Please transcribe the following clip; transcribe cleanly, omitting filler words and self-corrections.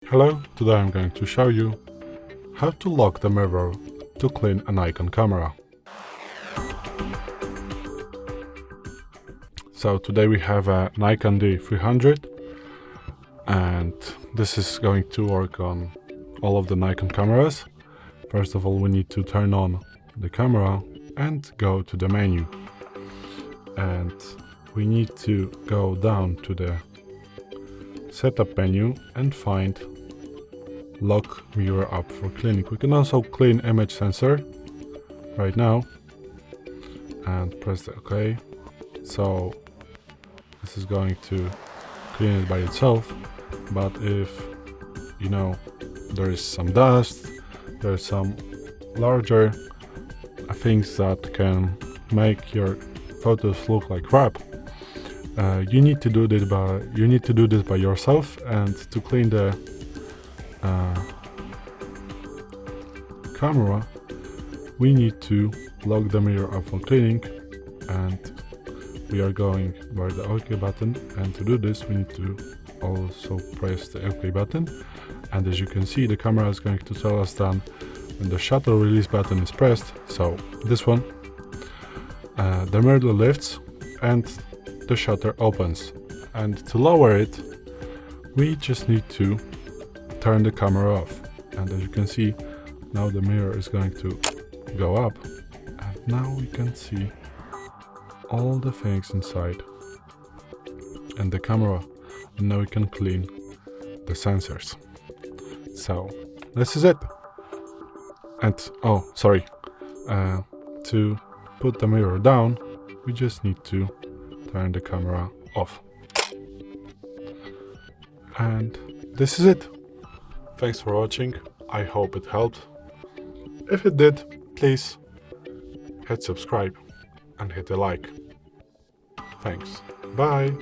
Hello, today I'm going to show you how to lock the mirror to clean a Nikon camera. So today we have a Nikon D300 and this is going to work on all of the Nikon cameras. First of all, we need to turn on the camera and go to the menu. And we need to go down to the setup menu and find lock mirror up for cleaning. We can also clean image sensor right now and press the OK. So this is going to clean it by itself, but if there is some dust, there's some larger things that can make your photos look like crap, you need to do this by yourself. And to clean the camera, we need to lock the mirror up for cleaning, and we are going by the OK button. And to do this, we need to also press the OK button. And as you can see, the camera is going to tell us that when the shutter release button is pressed, so this one, the mirror lifts and the shutter opens. And to lower it, we just need to turn the camera off. And as you can see, now the mirror is going to go up, and now we can see all the things inside and the camera, and now we can clean the sensors. So this is it. And to put the mirror down, we just need to turn the camera off. And this is it. Thanks for watching. I hope it helped. If it did, please hit subscribe and hit a like. Thanks. Bye.